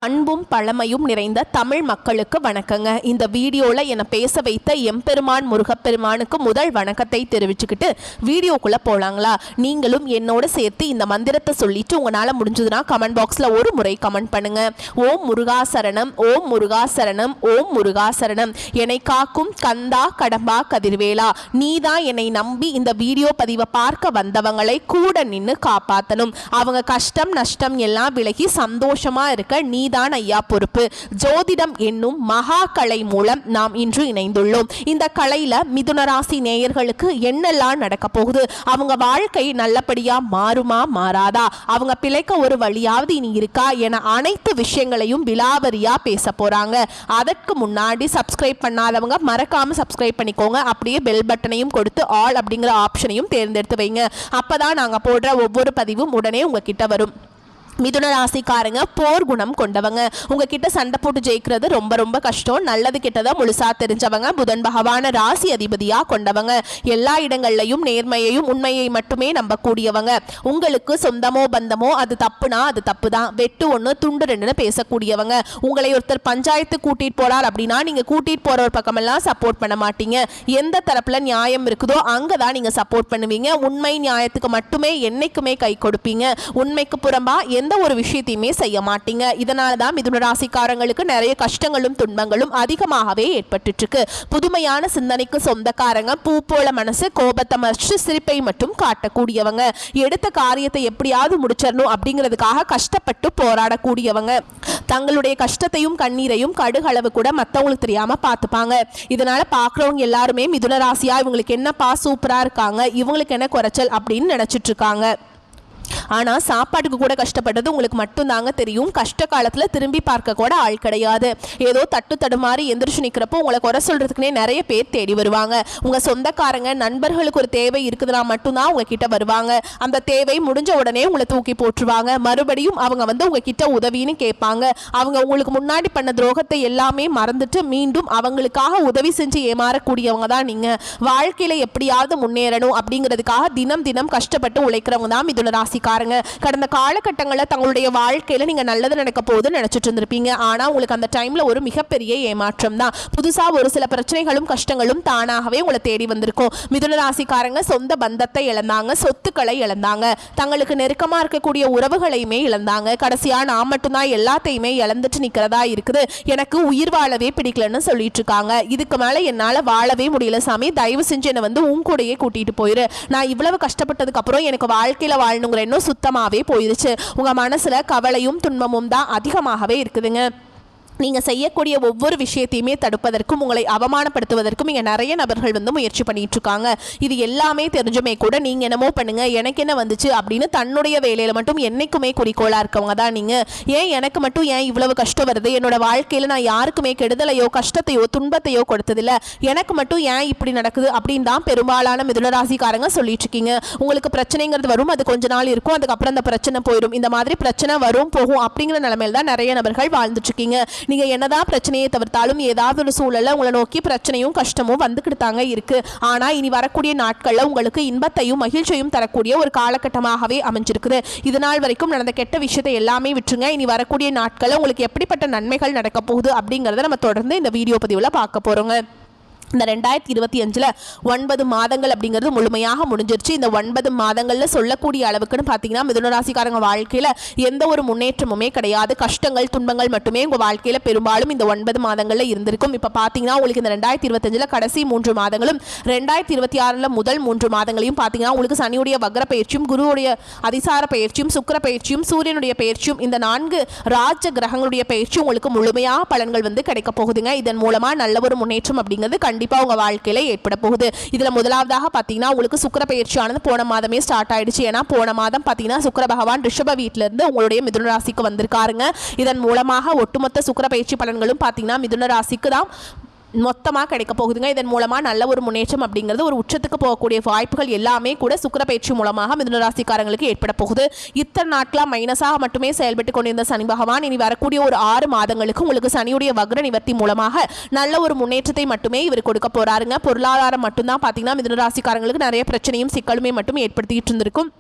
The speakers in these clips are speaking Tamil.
அன்பும் பழமையும் நிறைந்த தமிழ் மக்களுக்கு வணக்கங்க. இந்த வீடியோவில் என்னை பேச வைத்த எம்பெருமான் முருகப்பெருமானுக்கு முதல் வணக்கத்தை தெரிவிச்சுக்கிட்டு வீடியோக்குள்ளே போகலாங்களா? நீங்களும் என்னோட சேர்த்து இந்த மந்திரத்தை சொல்லிட்டு உங்களால் முடிஞ்சதுன்னா கமெண்ட் பாக்ஸில் ஒரு முறை கமெண்ட் பண்ணுங்க. ஓம் முருகாசரணம், ஓம் முருகாசரணம், ஓம் முருகாசரணம். என்னை காக்கும் கந்தா கடம்பா கதிர்வேலா, நீதான் என்னை நம்பி இந்த வீடியோ பதிவை பார்க்க வந்தவங்களை கூட நின்று காப்பாற்றணும். அவங்க கஷ்டம் நஷ்டம் எல்லாம் விலகி சந்தோஷமா இருக்க நீதான் ஐயா பொறுப்பு. ஜோதிடம் என்னும் மகா கலை மூலம் நாம் இன்று இணைந்துள்ளோம். இந்த கலையில மிதுன ராசி நேயர்களுக்கு என்னெல்லாம் நடக்க போகுது, அவங்க வாழ்க்கை நல்லபடியா மாறுமா மாறாதா, அவங்க பிழைக்க ஒரு வழியாவது இனி இருக்கா என அனைத்து விஷயங்களையும் விலாவரியா பேச போறாங்க. அதற்கு முன்னாடி சப்ஸ்கிரைப் பண்ணாதவங்க மறக்காம சப்ஸ்கிரைப் பண்ணிக்கோங்க. அப்படியே பெல் பட்டனையும் கொடுத்து ஆல் அப்படிங்கிற ஆப்ஷனையும் தேர்ந்தெடுத்து வைங்க. அப்பதான் நாங்க போடுற ஒவ்வொரு பதிவும் உடனே உங்ககிட்ட வரும். மிதுன ராசிக்காரங்க போர் குணம் கொண்டவங்க. உங்ககிட்ட சண்டை போட்டு ஜெயிக்கிறது ரொம்ப ரொம்ப கஷ்டம். நல்லது கெட்டதை முழுசா தெரிஞ்சவங்க. புதன் பகவான ராசி அதிபதியா கொண்டவங்க. எல்லா இடங்கள்லையும் நேர்மையையும் உண்மையை மட்டுமே நம்பக்கூடியவங்க. உங்களுக்கு சொந்தமோ பந்தமோ அது தப்புனா அது தப்பு தான், வெட்டு ஒன்று துண்டு ரெண்டுன்னு பேசக்கூடியவங்க. உங்களை ஒருத்தர் பஞ்சாயத்து கூட்டிட்டு போறார் அப்படின்னா நீங்க கூட்டிட்டு போற ஒரு பக்கமெல்லாம் சப்போர்ட் பண்ண மாட்டீங்க. எந்த தரப்புல நியாயம் இருக்குதோ அங்கதான் நீங்க சப்போர்ட் பண்ணுவீங்க. உண்மை நியாயத்துக்கு மட்டுமே என்னைக்குமே கை கொடுப்பீங்க. உண்மைக்கு புறம்பா எந்த ஒரு விஷயத்தையுமே செய்ய மாட்டீங்க. இதனால தான் மிதுன ராசிக்காரங்களுக்கு நிறைய கஷ்டங்களும் துன்பங்களும் அதிகமாகவே ஏற்பட்டு இருக்கு. புதுமையான சிந்தனைக்கு சொந்தக்காரங்க. பூ போல மனசு, கோபத்தை மறைச்சு சிரிப்பை மட்டும் காட்டக்கூடியவங்க. எடுத்த காரியத்தை எப்படியாவது முடிச்சிடணும் அப்படிங்கிறதுக்காக கஷ்டப்பட்டு போராடக்கூடியவங்க. தங்களுடைய கஷ்டத்தையும் கண்ணீரையும் கடுகளவு கூட மற்றவங்களுக்கு தெரியாம பார்த்துப்பாங்க. இதனால பார்க்குறவங்க எல்லாருமே மிதுன ராசியா இவங்களுக்கு என்னப்பா சூப்பரா இருக்காங்க, இவங்களுக்கு என்ன குறைச்சல் அப்படின்னு நினைச்சிட்டு இருக்காங்க. ஆனால் சாப்பாட்டுக்கு கூட கஷ்டப்பட்டது உங்களுக்கு மட்டும்தாங்க தெரியும். கஷ்ட காலத்தில் திரும்பி பார்க்க கூட ஆள் கிடையாது. ஏதோ தட்டு தடுமாறி எந்திரிச்சு நிற்கிறப்போ உங்களை குறை சொல்கிறதுக்குனே நிறைய பேர் தேடி வருவாங்க. உங்கள் சொந்தக்காரங்க நண்பர்களுக்கு ஒரு தேவை இருக்குதுன்னா மட்டும்தான் உங்ககிட்ட வருவாங்க. அந்த தேவை முடிஞ்ச உடனே உங்களை தூக்கி போட்டுருவாங்க. மறுபடியும் அவங்க உங்ககிட்ட உதவின்னு கேட்பாங்க. அவங்க உங்களுக்கு முன்னாடி பண்ண துரோகத்தை எல்லாமே மறந்துட்டு மீண்டும் அவங்களுக்காக உதவி செஞ்சு ஏமாறக்கூடியவங்க தான் நீங்கள். வாழ்க்கையில் எப்படியாவது முன்னேறணும் அப்படிங்கிறதுக்காக தினம் தினம் கஷ்டப்பட்டு உழைக்கிறவங்க தான் மிதுன ராசி. கடந்த காலகட்டங்களில் தங்களுடைய வாழ்க்கையில நீங்க நல்லது நடக்க போது நினைச்சிட்டு இருந்திருப்பீங்க. ஆனா உங்களுக்கு அந்த டைம்ல ஒரு மிகப்பெரிய ஏமாற்றம் தான். புதுசா ஒரு சில பிரச்சனைகளும் கஷ்டங்களும் தானாகவே உங்களை தேடி வந்திருக்கும். மிதுன ராசிக்காரங்க சொந்த பந்தத்தை இழந்தாங்க, சொத்துக்களை இழந்தாங்க, தங்களுக்கு நெருக்கமா இருக்கக்கூடிய உறவுகளையுமே இழந்தாங்க. கடைசியா நான் மட்டும்தான் எல்லாத்தையுமே இழந்துட்டு நிக்கிறதா இருக்குது, எனக்கு உயிர் வாழவே பிடிக்கலன்னு சொல்லிட்டு இருக்காங்க. இதுக்கு மேல என்னால வாழவே முடியல சாமி, தயவு செஞ்சு என்னை உன் கூடயே கூட்டிட்டு போயிரு. நான் இவ்வளவு கஷ்டப்பட்டதுக்கு அப்புறம் எனக்கு வாழ்க்கையில வாழணுங்கிற சுத்தமாவே போயிருச்சு. உங்க மனசுல கவலையும் துன்பமும் தான் அதிகமாகவே இருக்குதுங்க. நீங்கள் செய்யக்கூடிய ஒவ்வொரு விஷயத்தையுமே தடுப்பதற்கும் உங்களை அவமானப்படுத்துவதற்கும் இங்கே நிறைய நபர்கள் முயற்சி பண்ணிட்டு இருக்காங்க. இது எல்லாமே தெரிஞ்சுமே கூட நீங்கள் என்னமோ பண்ணுங்க, எனக்கு என்ன வந்துச்சு அப்படின்னு தன்னுடைய வேலையில் மட்டும் என்னைக்குமே குறிக்கோளாக இருக்கவங்க தான் நீங்கள். ஏன் எனக்கு மட்டும் ஏன் இவ்வளவு கஷ்டம் வருது, என்னோட வாழ்க்கையில் நான் யாருக்குமே கெடுதலையோ கஷ்டத்தையோ துன்பத்தையோ கொடுத்ததில்ல, எனக்கு மட்டும் ஏன் இப்படி நடக்குது அப்படின்னு தான் பெரும்பாலான மிதுனராசிக்காரங்க சொல்லிட்டு இருக்கீங்க. உங்களுக்கு பிரச்சனைங்கிறது வரும், அது கொஞ்ச நாள் இருக்கும், அதுக்கப்புறம் அந்த பிரச்சனை போயிடும். இந்த மாதிரி பிரச்சனை வரும் போகும் அப்படிங்கிற நிலைமையில் தான் நிறைய நபர்கள் வாழ்ந்துட்டு இருக்கீங்க. நீங்க என்னதான் பிரச்சனையை தவிர்த்தாலும் ஏதாவது ஒரு சூழல்ல உங்களை நோக்கி பிரச்சனையும் கஷ்டமும் வந்துக்கிட்டு தாங்க இருக்கு. ஆனா இனி வரக்கூடிய நாட்கள்ல உங்களுக்கு இன்பத்தையும் மகிழ்ச்சியும் தரக்கூடிய ஒரு காலகட்டமாகவே அமைஞ்சிருக்குது. இது நாள் வரைக்கும் நடந்த கெட்ட விஷயத்தை எல்லாமே விட்டுருங்க. இனி வரக்கூடிய நாட்கள்ல உங்களுக்கு எப்படிப்பட்ட நன்மைகள் நடக்க போகுது அப்படிங்கறத நம்ம தொடர்ந்து இந்த வீடியோ பதிவுல பார்க்க போறோங்க. இந்த 2025 9 மாதங்கள் அப்படிங்கிறது முழுமையாக முடிஞ்சிருச்சு. இந்த 9 மாதங்களில் சொல்லக்கூடிய அளவுக்குன்னு பார்த்தீங்கன்னா மிதுன ராசிக்காரங்க வாழ்க்கையில் எந்த ஒரு முன்னேற்றமுமே கிடையாது. கஷ்டங்கள் துன்பங்கள் மட்டுமே உங்கள் வாழ்க்கையில் பெரும்பாலும் இந்த 9 மாதங்களில் இருந்திருக்கும். இப்போ பார்த்தீங்கன்னா உங்களுக்கு இந்த 2025 கடைசி 3 மாதங்களும் 2026 முதல் 3 மாதங்களையும் பார்த்தீங்கன்னா உங்களுக்கு சனியுடைய வக்ர பயிற்சியும் குருவுடைய அதிசார பயிற்சியும் சுக்கிர பயிற்சியும் சூரியனுடைய பயிற்சியும் இந்த 4 ராஜ கிரகங்களுடைய பயிற்சி உங்களுக்கு முழுமையாக பலன்கள் கிடைக்க போகுதுங்க. இதன் மூலமாக நல்ல ஒரு முன்னேற்றம் அப்படிங்கிறது கண்டிப்பாக உங்க வாழ்க்கையில ஏற்பட போகுது. இதுல முதலாவதாக பாத்தீங்கன்னா உங்களுக்கு சுக்கிர பயிற்சியானது போன மாதமே ஸ்டார்ட் ஆயிடுச்சு. ஏன்னா போன மாதம் பாத்தீங்கன்னா சுக்கிர பகவான் ரிஷப வீட்டில இருந்து உங்களுடைய மிதுன ராசிக்கு வந்திருக்காருங்க. இதன் மூலமாக ஒட்டுமொத்த சுக்கிர பயிற்சி பலன்களும் பாத்தீங்கன்னா மிதுன ராசிக்கு தான் மொத்தமாக கிடைக்க போகுதுங்க. இதன் மூலமாக நல்ல ஒரு முன்னேற்றம் அப்படிங்கிறது ஒரு உச்சத்துக்கு போகக்கூடிய வாய்ப்புகள் எல்லாமே கூட சுக்கிர பயிற்சி மூலமாக மிதுன ராசிக்காரங்களுக்கு ஏற்பட போகுது. இத்தனை நாட்களாக மைனஸாக மட்டுமே செயல்பட்டு கொண்டிருந்த சனி பகவான் இனி வரக்கூடிய ஒரு 6 மாதங்களுக்கு உங்களுக்கு சனியுடைய வக்ர நிவர்த்தி மூலமாக நல்ல ஒரு முன்னேற்றத்தை மட்டுமே இவர் கொடுக்க போறாருங்க. பொருளாதாரம் மட்டும்தான் பார்த்தீங்கன்னா மிதுன ராசிக்காரங்களுக்கு நிறைய பிரச்சனையும் சிக்கலுமே மட்டும் ஏற்படுத்திட்டு இருந்திருக்கும்.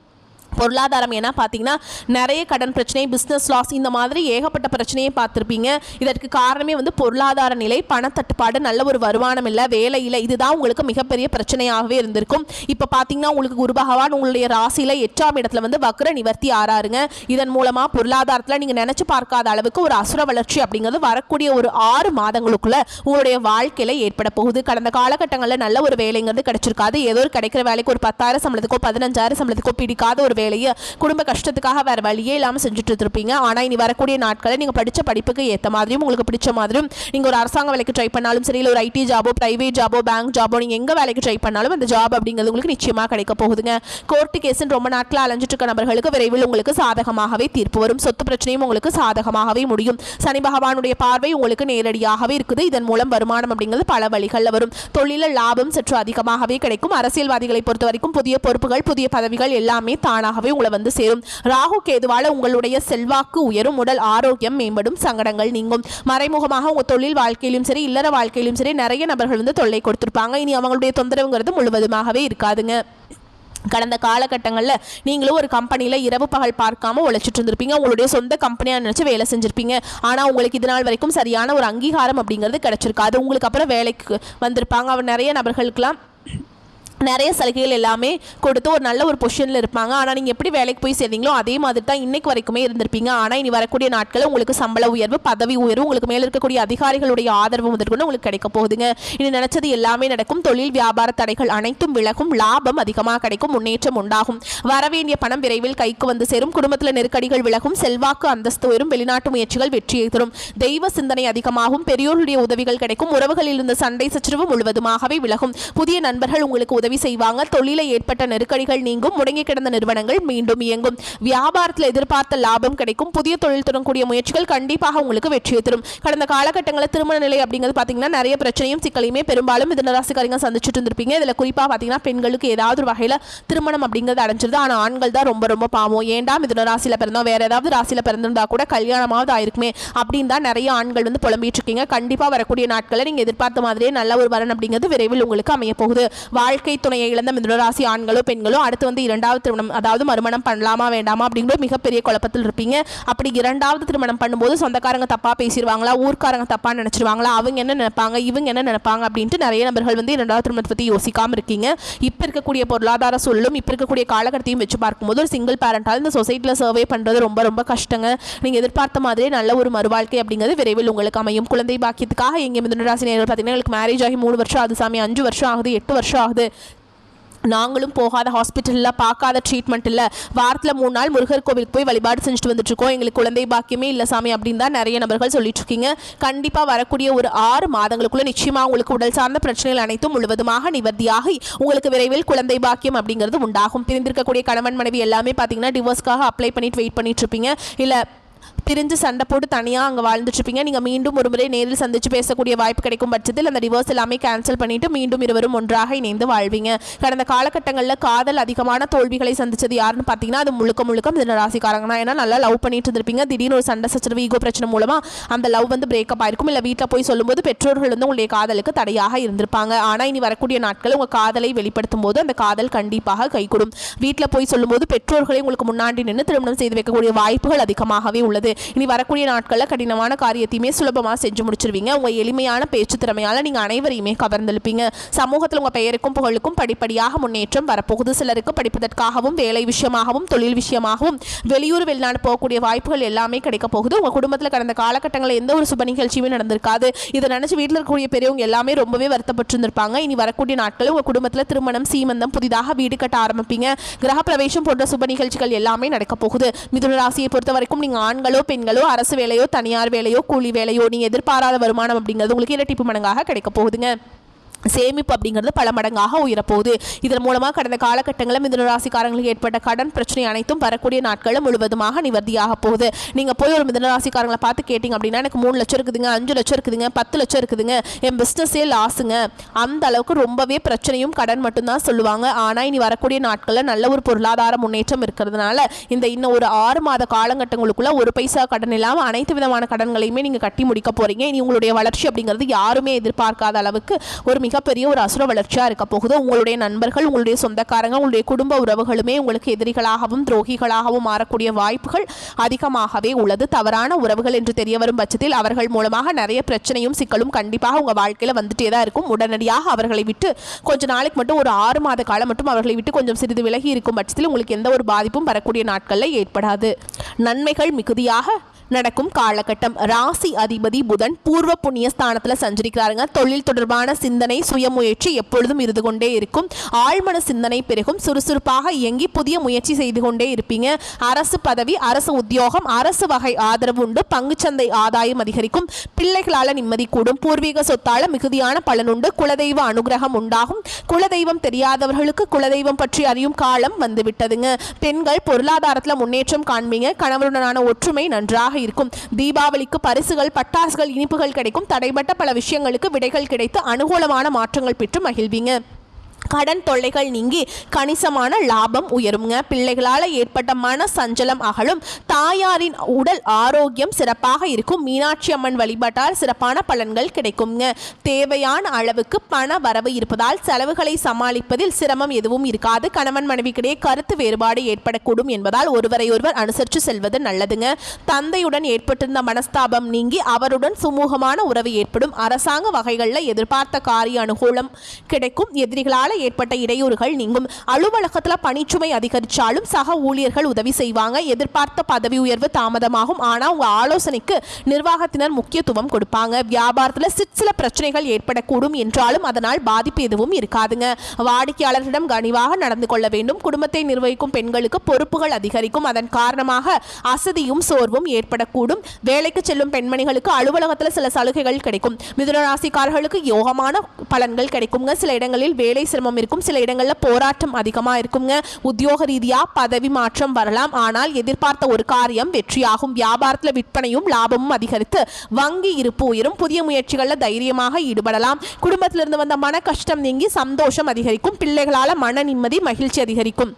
பொருளாதாரம் ஏன்னா பார்த்தீங்கன்னா நிறைய கடன் பிரச்சனை, பிஸ்னஸ் லாஸ், இந்த மாதிரி ஏகப்பட்ட பிரச்சனையை பார்த்துருப்பீங்க. இதற்கு காரணமே வந்து பொருளாதார நிலை, பணத்தட்டுப்பாடு, நல்ல ஒரு வருமானம் இல்லை, வேலை இல்லை. இதுதான் உங்களுக்கு மிகப்பெரிய பிரச்சனையாகவே இருந்திருக்கும். இப்போ பார்த்தீங்கன்னா உங்களுக்கு குரு பகவான் உங்களுடைய ராசியில் 8ஆம் இடத்துல வந்து வக்ர நிவர்த்தி ஆறாருங்க. இதன் மூலமாக பொருளாதாரத்தில் நீங்கள் நினச்சி பார்க்காத அளவுக்கு ஒரு அசுர வளர்ச்சி அப்படிங்கிறது வரக்கூடிய ஒரு 6 மாதங்களுக்குள்ள உங்களுடைய வாழ்க்கையில் ஏற்பட போகுது. கடந்த காலகட்டங்களில் நல்ல ஒரு வேலைங்கிறது கிடைச்சிருக்காது. ஏதோ ஒரு கிடைக்கிற வேலைக்கு ஒரு 10,000 சம்பளத்துக்கோ 15,000 சம்பளத்துக்கோ பிடிக்காத ஒரு வேலையை குடும்ப கஷ்டத்துக்காக வேற வழியே இல்லாமல் செஞ்சுட்டு இருப்பீங்க. ஆனால் இனி வரக்கூடிய நாட்களில் நீங்கள் படித்த படிப்புக்கு ஏற்ற மாதிரியும் உங்களுக்கு பிடிச்ச மாதிரியும் நீங்கள் ஒரு அரசாங்க வேலைக்கு ட்ரை பண்ணாலும் சரி, இல்லை ஒரு ஐடி ஜாபோ, பிரைவேட் ஜாபோ, பேங்க் ஜாபோ, நீங்கள் எங்கே வேலைக்கு ட்ரை பண்ணாலும் அந்த ஜாப் அப்படிங்கிறது உங்களுக்கு நிச்சயமாக கிடைக்க போகுதுங்க. கோர்ட்டு கேஸுன்னு ரொம்ப நாட்கள் அலைஞ்சிட்டு இருக்க நபர்களுக்கு விரைவில் உங்களுக்கு சாதகமாகவே தீர்ப்பு வரும். சொத்து பிரச்சனையும் உங்களுக்கு சாதகமாகவே முடியும். சனி பகவானுடைய பார்வை உங்களுக்கு நேரடியாகவே இருக்குது. இதன் மூலம் வருமானம் அப்படிங்கிறது பல வழிகளில் வரும். தொழிலில் லாபம் சற்று அதிகமாகவே கிடைக்கும். அரசியல்வாதிகளை பொறுத்த வரைக்கும் புதிய பொறுப்புகள், புதிய பதவிகள் எல்லாமே தானாகவே உங்களை வந்து சேரும். ராகு கேதுவால உங்களுடைய செல்வாக்கு உயரும், உடல் ஆரோக்கியம் மேம்படும், சங்கடங்கள் நீங்கும். மறைமுகமாக உங்க தொழில் வாழ்க்கையிலும் சரி, இல்லற வாழ்க்கையிலும் சரி நிறைய நபர்கள் வந்து தொல்லை கொடுத்திருப்பாங்க. இனி அவங்களுடைய தொந்தரவுங்கிறது முழுவதுமாகவே இருக்காதுங்க. கடந்த காலகட்டங்களில் நீங்களும் ஒரு கம்பெனியில் இரவு பகல் பார்க்காம உழைச்சிட்டு இருந்திருப்பீங்க. உங்களுடைய சொந்த கம்பெனியாக நினச்சி வேலை செஞ்சுருப்பீங்க. ஆனால் உங்களுக்கு இது நாள் வரைக்கும் சரியான ஒரு அங்கீகாரம் அப்படிங்கிறது கிடைச்சிருக்காது. உங்களுக்கு அப்புறம் வேலைக்கு வந்திருப்பாங்க. அவர் நிறைய நபர்களுக்கெல்லாம் நிறைய சலுகைகள் எல்லாமே கொடுத்து ஒரு நல்ல ஒரு பொசிஷனில் இருப்பாங்க. ஆனால் நீங்கள் எப்படி வேலைக்கு போய் சேர்ந்தீங்களோ அதே மாதிரி தான் இன்னைக்கு வரைக்குமே இருந்திருப்பீங்க. ஆனால் இனி வரக்கூடிய நாட்களில் உங்களுக்கு சம்பள உயர்வு, பதவி உயர்வு, உங்களுக்கு மேலே இருக்கக்கூடிய அதிகாரிகளுடைய ஆதரவு முதற்கொண்டு உங்களுக்கு கிடைக்க போகுதுங்க. இனி நினைச்சது எல்லாமே நடக்கும். தொழில் வியாபார தடைகள் அனைத்தும் விலகும். லாபம் அதிகமாக கிடைக்கும். முன்னேற்றம் உண்டாகும். வரவேண்டிய பணம் விரைவில் கைக்கு வந்து சேரும். குடும்பத்தில் நெருக்கடிகள் விலகும். செல்வாக்கு அந்தஸ்து உயரும். வெளிநாட்டு முயற்சிகள் வெற்றியை தரும். தெய்வ சிந்தனை அதிகமாகும். பெரியோருடைய உதவிகள் கிடைக்கும். உறவுகளில் இருந்த சண்டை சச்சரவு முழுவதுமாகவே விலகும். புதிய நண்பர்கள் உங்களுக்கு உதவி செய்வாங்க. தொழிலில் ஏற்பட்ட நெருக்கடிகள் நீங்கும். முடங்கி கிடந்த நிறுவனங்கள் மீண்டும் இயங்கும். வியாபாரத்தில் எதிர்பார்த்த லாபம் கிடைக்கும். புதிய தொழில் தொடங்கக்கூடிய முயற்சிகள் கண்டிப்பாக உங்களுக்கு வெற்றியை தரும். கடந்த காலகட்டங்களில் திருமண நிலை அப்படிங்கிறது பார்த்தீங்கன்னா நிறைய பிரச்சனையும் சிக்கலையுமே பெரும்பாலும் மிதுன ராசிக்காரங்க சந்திச்சுட்டு இருந்திருப்பீங்க. இதில் குறிப்பாக பார்த்தீங்கன்னா பெண்களுக்கு ஏதாவது ஒரு வகையில் திருமணம் அப்படிங்கிறது அடைஞ்சிருது. ஆனால் ஆண்கள் தான் ரொம்ப ரொம்ப பாவம். ஏண்டா மிதுன ராசியில் பிறந்தோம், வேற ஏதாவது ராசியில் பிறந்திருந்தா கூட கல்யாணமாவது ஆயிருக்குமே அப்படின்னு தான் நிறைய ஆண்கள் வந்து புலம்பிட்டு இருக்கீங்க. கண்டிப்பாக வரக்கூடிய நாட்களில் நீங்கள் எதிர்பார்த்த மாதிரியே நல்ல ஒரு வரன் அப்படிங்கிறது விரைவில் உங்களுக்கு அமைய போகுது. வாழ்க்கை துணையை இழந்த மிதுனராசி ஆண்களோ பெண்களோ அடுத்து வந்து 2வது திருமணம், அதாவது மறுமணம் பண்ணலாமா வேண்டாமா அப்படிங்கிற மிகப்பெரிய குழப்பத்தில் இருப்பீங்க. அப்படி 2வது திருமணம் பண்ணும்போது சொந்தக்காரங்க தப்பா பேசிடுவாங்களா, ஊர்க்காரங்க தப்பா நினைச்சிருவாங்களா, அவங்க என்ன நினைப்பாங்க, இவங்க என்ன நினைப்பாங்க அப்படின்ட்டு நிறைய நபர்கள் வந்து 2வது திருமணத்தை பற்றி யோசிக்காம இருக்கீங்க. இப்போ இருக்கக்கூடிய பொருளாதார சூழலும் இப்போ இருக்கக்கூடிய காலகட்டத்தையும் வச்சு பார்க்கும்போது ஒரு சிங்கிள் பேரண்டால் இந்த சொசைட்டியில் சர்வே பண்ணுறது ரொம்ப ரொம்ப கஷ்டங்க. நீங்கள் எதிர்பார்த்த மாதிரியே நல்ல ஒரு மறுவாழ்க்கை அப்படிங்கிறது விரைவில் உங்களுக்கு அமையும். குழந்தை பாக்கியத்துக்காக எங்கே மிதுனராசி நேயர்கள் பார்த்தீங்கன்னா உங்களுக்கு மேரேஜ் ஆகி 3 வருஷம் ஆகுது சாமி, 5 வருஷம் ஆகுது, 8 வருஷம் ஆகுது, நாங்களும் போகாத ஹாஸ்பிட்டலில் பார்க்காத ட்ரீட்மெண்ட் இல்லை, வாரத்தில் 3 நாள் முருகர் கோவிலுக்கு போய் வழிபாடு செஞ்சுட்டு வந்துட்டுருக்கோம், எங்களுக்கு குழந்தை பாக்கியமே இல்லை சாமி அப்படின்னு தான் நிறைய நபர்கள் சொல்லிட்டு இருக்கீங்க. கண்டிப்பாக வரக்கூடிய ஒரு 6 மாதங்களுக்குள்ள நிச்சயமாக உங்களுக்கு உடல் சார்ந்த பிரச்சனைகள் அனைத்தும் முழுவதுமாக நிவர்த்தியாகி உங்களுக்கு விரைவில் குழந்தை பாக்கியம் அப்படிங்கிறது உண்டாகும். பிரிந்திருக்கக்கூடிய கணவன் மனைவி எல்லாமே பார்த்தீங்கன்னா டிவோர்ஸ்க்காக அப்ளை பண்ணிட்டு வெயிட் பண்ணிட்டு இருப்பீங்க. இல்லை பிரிஞ்சு சண்டை போட்டு தனியாக அங்கே வாழ்ந்துட்டுருப்பீங்க. நீங்கள் மீண்டும் ஒரு முறை நேரில் சந்தித்து பேசக்கூடிய வாய்ப்பு கிடைக்கும் பட்சத்தில் அந்த டிவோர்ஸ் எல்லாமே கேன்சல் பண்ணிவிட்டு மீண்டும் இருவரும் ஒன்றாக இணைந்து வாழ்வீங்க. கடந்த காலகட்டங்களில் காதல் அதிகமான தோல்விகளை சந்தித்தது யாருன்னு பார்த்தீங்கன்னா அது முழுக்க முழுக்க மிதுன ராசிக்காரங்க தான். ஏன்னா நல்லா லவ் பண்ணிட்டு இருந்திருப்பீங்க. திடீர்னு ஒரு சண்டை சச்சரவு, ஈகோ பிரச்சனை மூலமாக அந்த லவ் வந்து பிரேக்கப் ஆயிருக்கும். இல்லை வீட்டில் போய் சொல்லும்போது பெற்றோர்கள் வந்து உங்களுடைய காதலுக்கு தடையாக இருந்திருப்பாங்க. ஆனால் இனி வரக்கூடிய நாட்கள் உங்கள் காதலை வெளிப்படுத்தும் போது அந்த காதல் கண்டிப்பாக கைகூடும். வீட்டில் போய் சொல்லும்போது பெற்றோர்களை உங்களுக்கு முன்னாடி நின்று திருமணம் செய்து வைக்கக்கூடிய வாய்ப்புகள் அதிகமாகவே உள்ளது. இனி வரக்கூடிய நாட்களில் கடினமான காரியத்தையுமே சுலபமாக செஞ்சு முடிச்சிருவீங்க. உங்கள் எளிமையான பேச்சு திறமையால் நீங்கள் அனைவரையுமே கவர்ந்தெழுப்பீங்க. சமூகத்தில் உங்கள் பெயருக்கும் புகழுக்கும் படிப்படியாக முன்னேற்றம் வரப்போகுது. சிலருக்கு படிப்பதற்காகவும் வேலை விஷயமாகவும் தொழில் விஷயமாகவும் வெளியூர் வெளிநாடு போகக்கூடிய வாய்ப்புகள் எல்லாமே கிடைக்க போகுது. உங்கள் குடும்பத்தில் கடந்த காலகட்டங்களில் எந்த ஒரு சுப நிகழ்ச்சியுமே நடந்திருக்காது. இதை நினச்சி வீட்டில் இருக்கக்கூடிய பெரியவங்க எல்லாமே ரொம்பவே வருத்தப்பட்டிருந்திருப்பாங்க. இனி வரக்கூடிய நாட்களில் உங்கள் குடும்பத்தில் திருமணம், சீமந்தம், புதிதாக வீடு கட்ட ஆரம்பிப்பீங்க. கிரக பிரவேசம் போன்ற சுப நிகழ்ச்சிகள் எல்லாமே நடக்க போகுது. மிதுன ராசியை பொறுத்த வரைக்கும் நீங்கள் ஆண்களோ பெண்களோ, அரசு வேலையோ தனியார் வேலையோ கூலி வேலையோ, நீங்கள் எதிர்பாராத வருமானம் அப்படிங்கிறது உங்களுக்கு இரட்டிப்பு மடங்காக கிடைக்க போகுதுங்க. சேமிப்பு அப்படிங்கிறது பல மடங்காக உயரப்போகுது. இதன் மூலமாக கடந்த காலகட்டங்களில் மிதுன ராசிக்காரங்களுக்கு ஏற்பட்ட கடன் பிரச்சனை அனைத்தும் வரக்கூடிய நாட்களில் முழுவதுமாக நிவர்த்தியாக போகுது. நீங்கள் போய் ஒரு மிதுன ராசிக்காரங்களை பார்த்து கேட்டிங்க அப்படின்னா எனக்கு 3 லட்சம் இருக்குதுங்க, 5 லட்சம் இருக்குதுங்க, 10 லட்சம் இருக்குதுங்க, என் பிஸ்னஸே லாஸுங்க, அந்த அளவுக்கு ரொம்பவே பிரச்சனையும் கடன் மட்டும்தான் சொல்லுவாங்க. ஆனால் இனி வரக்கூடிய நாட்களில் நல்ல ஒரு பொருளாதார முன்னேற்றம் இருக்கிறதுனால இந்த இன்னும் ஒரு 6 மாத காலகட்டங்களுக்குள்ள ஒரு பைசா கடன் இல்லாமல் அனைத்து விதமான கடன்களையுமே நீங்கள் கட்டி முடிக்க போகிறீங்க. இனி உங்களுடைய வளர்ச்சி அப்படிங்கிறது யாருமே எதிர்பார்க்காத அளவுக்கு ஒரு மிகப்பெரிய ஒரு அசுர வளர்ச்சியாக இருக்க போகுது. உங்களுடைய நண்பர்கள், உங்களுடைய சொந்தக்காரங்க, உங்களுடைய குடும்ப உறவுகளுமே உங்களுக்கு எதிரிகளாகவும் துரோகிகளாகவும் மாறக்கூடிய வாய்ப்புகள் அதிகமாகவே உள்ளது. தவறான உறவுகள் என்று தெரிய வரும் பட்சத்தில் அவர்கள் மூலமாக நிறைய பிரச்சனையும் சிக்கலும் கண்டிப்பாக உங்கள் வாழ்க்கையில் வந்துட்டே தான் இருக்கும். உடனடியாக அவர்களை விட்டு கொஞ்ச நாளைக்கு மட்டும் ஒரு 6 மாத காலம் மட்டும் அவர்களை விட்டு கொஞ்சம் சிறிது விலகி இருக்கும் பட்சத்தில் உங்களுக்கு எந்த ஒரு பாதிப்பும் வரக்கூடிய நாட்களில் ஏற்படாது. நன்மைகள் மிகுதியாக நடக்கும் காலகட்டம். ராசி அதிபதி புதன் பூர்வ புண்ணிய ஸ்தானத்தில் சஞ்சரிக்கிறாருங்க. தொழில் தொடர்பான சிந்தனை சுயமுயற்சி எப்பொழுதும் இருந்து கொண்டே இருக்கும். ஆழ்மன சிந்தனை பெருகும். சுறுசுறுப்பாக இயங்கி புதிய முயற்சி செய்து கொண்டே இருப்பீங்க. அரசு பதவி, அரசு உத்தியோகம், அரசு வகை ஆதரவு உண்டு. பங்குச்சந்தை ஆதாயம் அதிகரிக்கும். பிள்ளைகளால் நிம்மதி கூடும். பூர்வீக சொத்தால மிகுதியான பலனுண்டு. குலதெய்வ அனுகிரகம் உண்டாகும். குலதெய்வம் தெரியாதவர்களுக்கு குலதெய்வம் பற்றி அறியும் காலம் வந்துவிட்டதுங்க. பெண்கள் பொருளாதாரத்தில் முன்னேற்றம் காண்பீங்க. கணவருடனான ஒற்றுமை நன்றாக இருக்கும். தீபாவளிக்கு பரிசுகள், பட்டாசுகள், இனிப்புகள் கிடைக்கும். தடைபட்ட பல விஷயங்களுக்கு விடைகள் கிடைத்து அனுகூலமான மாற்றங்கள் பெற்று மகிழ்வீங்க. கடன் தொல்லைகள் நீங்கி கணிசமான லாபம் உயருங்க. பிள்ளைகளால் ஏற்பட்ட மன சஞ்சலம் அகலும். தாயாரின் உடல் ஆரோக்கியம் சிறப்பாக இருக்கும். மீனாட்சி அம்மன் வழிபாட்டால் சிறப்பான பலன்கள் கிடைக்குங்க. தேவையான அளவுக்கு பண வரவு இருப்பதால் செலவுகளை சமாளிப்பதில் சிரமம் எதுவும் இருக்காது. கணவன் மனைவிக்கிடையே கருத்து வேறுபாடு ஏற்படக்கூடும் என்பதால் ஒருவரையொருவர் அனுசரித்து செல்வது நல்லதுங்க. தந்தையுடன் ஏற்பட்டிருந்த மனஸ்தாபம் நீங்கி அவருடன் சுமூகமான உறவு ஏற்படும். அரசாங்க வகைகளில் எதிர்பார்த்த காரிய அனுகூலம் கிடைக்கும். எதிரிகளால் ஏற்பட்ட இடையூறுகள் நீங்கும். அலுவலகத்தில் பணிச்சுமை அதிகரித்தாலும் சக ஊழியர்கள் உதவி செய்வாங்க. எதிர்பார்த்த பதவி உயர்வு தாமதமாகும். ஆனால் உங்கள் ஆலோசனைக்கு நிர்வாகத்தினர் முக்கியத்துவம் கொடுப்பாங்க. வியாபாரத்தில் சில பிரச்சனைகள் ஏற்படக்கூடும் என்றாலும் அதனால் பாதிப்பு எதுவும் இருக்காதுங்க. வாடிக்கையாளர்களிடம் கனிவாக நடந்து கொள்ள வேண்டும். குடும்பத்தை நிர்வகிக்கும் பெண்களுக்கு பொறுப்புகள் அதிகரிக்கும். அதன் காரணமாக அசதியும் சோர்வும் ஏற்படக்கூடும். வேலைக்கு செல்லும் பெண்மணிகளுக்கு அலுவலகத்தில் சில சலுகைகள் கிடைக்கும். மிதுன ராசிக்காரர்களுக்கு யோகமான பலன்கள் கிடைக்குங்க. சில இடங்களில் வேலை சிரமம் இருக்கும். சில இடங்களில் போராட்டம் அதிகமாக இருக்குங்க. உத்தியோக ரீதியாக பதவி மாற்றம் வரலாம். ஆனால் எதிர்பார்த்த ஒரு காரியம் வெற்றியாகும். வியாபாரத்தில் விற்பனையும் லாபமும் அதிகரித்து வங்கி இருப்பு உயரும். புதிய முயற்சிகளில் தைரியமாக ஈடுபடலாம். குடும்பத்திலிருந்து வந்த மன கஷ்டம் நீங்கி சந்தோஷம் அதிகரிக்கும். பிள்ளைகளால் மன நிம்மதி மகிழ்ச்சி அதிகரிக்கும்.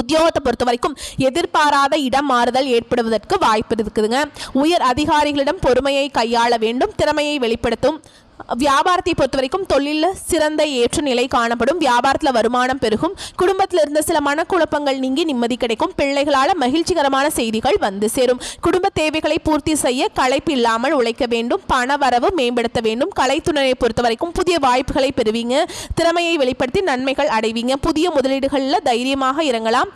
உத்தியோகத்தை பொறுத்த வரைக்கும் எதிர்பாராத இடம் மாறுதல் ஏற்படுவதற்கு வாய்ப்பு இருக்குதுங்க. உயர் அதிகாரிகளிடம் பொறுமையை கையாள வேண்டும். திறமையை வெளிப்படுத்தும். வியாபாரத்தை பொறுத்த வரைக்கும் தொழிலில் சிறந்த ஏற்ற நிலை காணப்படும். வியாபாரத்தில் வருமானம் பெருகும். குடும்பத்தில் இருந்த சில மனக்குழப்பங்கள் நீங்கி நிம்மதி கிடைக்கும். பிள்ளைகளால் மகிழ்ச்சிகரமான செய்திகள் வந்து சேரும். குடும்ப தேவைகளை பூர்த்தி செய்ய களைப்பு இல்லாமல் உழைக்க வேண்டும். பண வரவு மேம்படுத்த வேண்டும். கலைத்துறையை பொறுத்த வரைக்கும் புதிய வாய்ப்புகளை பெறுவீங்க. திறமையை வெளிப்படுத்தி நன்மைகள் அடைவீங்க. புதிய முதலீடுகளில் தைரியமாக இறங்கலாம்.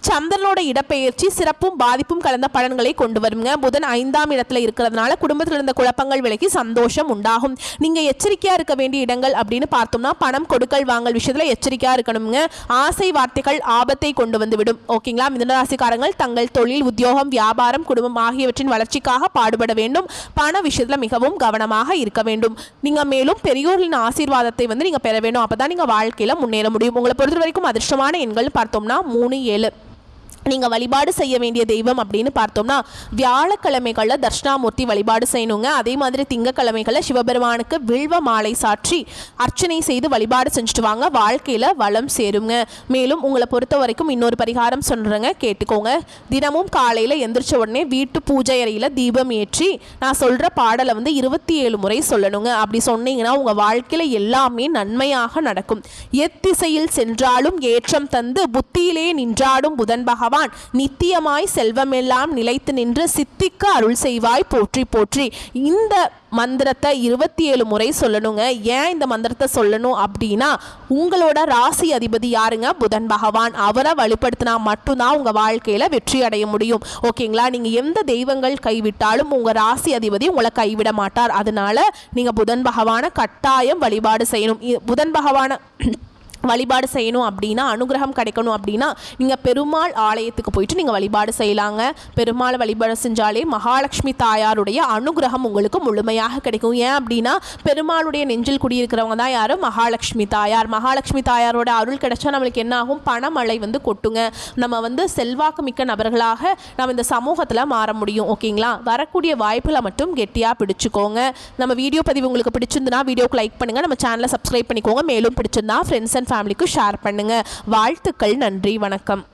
சந்திரனோட இடப்பெயர்ச்சி சிறப்பும் பாதிப்பும் கலந்த பலன்களை கொண்டு வருங்க. புதன் 5ஆம் இடத்துல இருக்கிறதுனால குடும்பத்தில் இருந்த குழப்பங்கள் விலகி சந்தோஷம் உண்டாகும். நீங்கள் எச்சரிக்கையாக இருக்க வேண்டிய இடங்கள் அப்படின்னு பார்த்தோம்னா பணம் கொடுக்கல் வாங்கல் விஷயத்தில் எச்சரிக்கையாக இருக்கணுங்க. ஆசை வார்த்தைகள் ஆபத்தை கொண்டு வந்து விடும். ஓகேங்களா? மிதுனராசிக்காரங்கள் தங்கள் தொழில், உத்தியோகம், வியாபாரம், குடும்பம் ஆகியவற்றின் வளர்ச்சிக்காக பாடுபட வேண்டும். பண விஷயத்தில் மிகவும் கவனமாக இருக்க வேண்டும். நீங்கள் மேலும் பெரியோர்களின் ஆசீர்வாதத்தை நீங்கள் பெற வேண்டும். அப்போ தான் நீங்கள் வாழ்க்கையில் முன்னேற முடியும். உங்களை பொறுத்த வரைக்கும் அதிர்ஷ்டமான எண்கள் பார்த்தோம்னா 3, 7. நீங்கள் வழிபாடு செய்ய வேண்டிய தெய்வம் அப்படின்னு பார்த்தோம்னா வியாழக்கிழமைகளில் தட்சிணாமூர்த்தி வழிபாடு செய்யணுங்க. அதே மாதிரி திங்கக்கிழமைகளில் சிவபெருமானுக்கு வில்வ மாலை சாற்றி அர்ச்சனை செய்து வழிபாடு செஞ்சுட்டு வாங்க. வாழ்க்கையில் வளம் சேருங்க. மேலும் உங்களை பொறுத்த வரைக்கும் இன்னொரு பரிகாரம் சொல்கிறேங்க, கேட்டுக்கோங்க. தினமும் காலையில் எந்திரிச்ச உடனே வீட்டு பூஜை அறையில் தீபம் ஏற்றி நான் சொல்கிற பாடலை 27 முறை சொல்லணுங்க. அப்படி சொன்னீங்கன்னா உங்கள் வாழ்க்கையில் எல்லாமே நன்மையாக நடக்கும். எத்திசையில் சென்றாலும் ஏற்றம் தந்து புத்தியிலே நின்றாடும் புதன் பகவான் நித்தியமாய் செல்வமெல்லாம் நிலைத்து நின்று சித்திக்க அருள் செய்வாய் போற்றி போற்றி. இந்த மந்திரத்தை 27 முறை சொல்லணுங்க. ஏன் இந்த மந்திரத்தை சொல்லணும் அப்படின்னா உங்களோட ராசி அதிபதி யாருங்க? புதன் பகவான். அவரை வழிபடுத்தினா மட்டும்தான் உங்கள் வாழ்க்கையில் வெற்றி அடைய முடியும். ஓகேங்களா? நீங்கள் எந்த தெய்வங்கள் கைவிட்டாலும் உங்கள் ராசி அதிபதி உங்களை கைவிட மாட்டார். அதனால நீங்கள் புதன் பகவானை கட்டாயம் வழிபாடு செய்யணும். புதன் பகவானை வழிபாடு செய்யணும் அப்படின்னா, அனுகிரகம் கிடைக்கணும் அப்படின்னா நீங்கள் பெருமாள் ஆலயத்துக்கு போயிட்டு நீங்கள் வழிபாடு செய்யலாங்க. பெருமாள் வழிபாடு செஞ்சாலே மகாலட்சுமி தாயாருடைய அனுகிரகம் உங்களுக்கு முழுமையாக கிடைக்கும். ஏன் அப்படின்னா பெருமாளுடைய நெஞ்சில் குடியிருக்கிறவங்க தான் யார்? மகாலட்சுமி தாயார். மகாலட்சுமி தாயாரோட அருள் கிடைச்சா நம்மளுக்கு என்ன ஆகும்? பணமழை கொட்டுங்க. நம்ம செல்வாக்கு மிக்க நபர்களாக நம்ம இந்த சமூகத்தில் மாற முடியும். ஓகேங்களா? வரக்கூடிய வாய்ப்புகளை மட்டும் கெட்டியாக பிடிச்சிக்கோங்க. நம்ம வீடியோ பதிவு உங்களுக்கு பிடிச்சிருந்துன்னா வீடியோக்கு லைக் பண்ணுங்கள். நம்ம சேனலை சப்ஸ்கிரைப் பண்ணிக்கோங்க. மேலும் பிடிச்சிருந்தா ஃப்ரெண்ட்ஸ் அண்ட் ஃபேமிலிக்கு ஷேர் பண்ணுங்க. வாழ்த்துக்கள். நன்றி. வணக்கம்.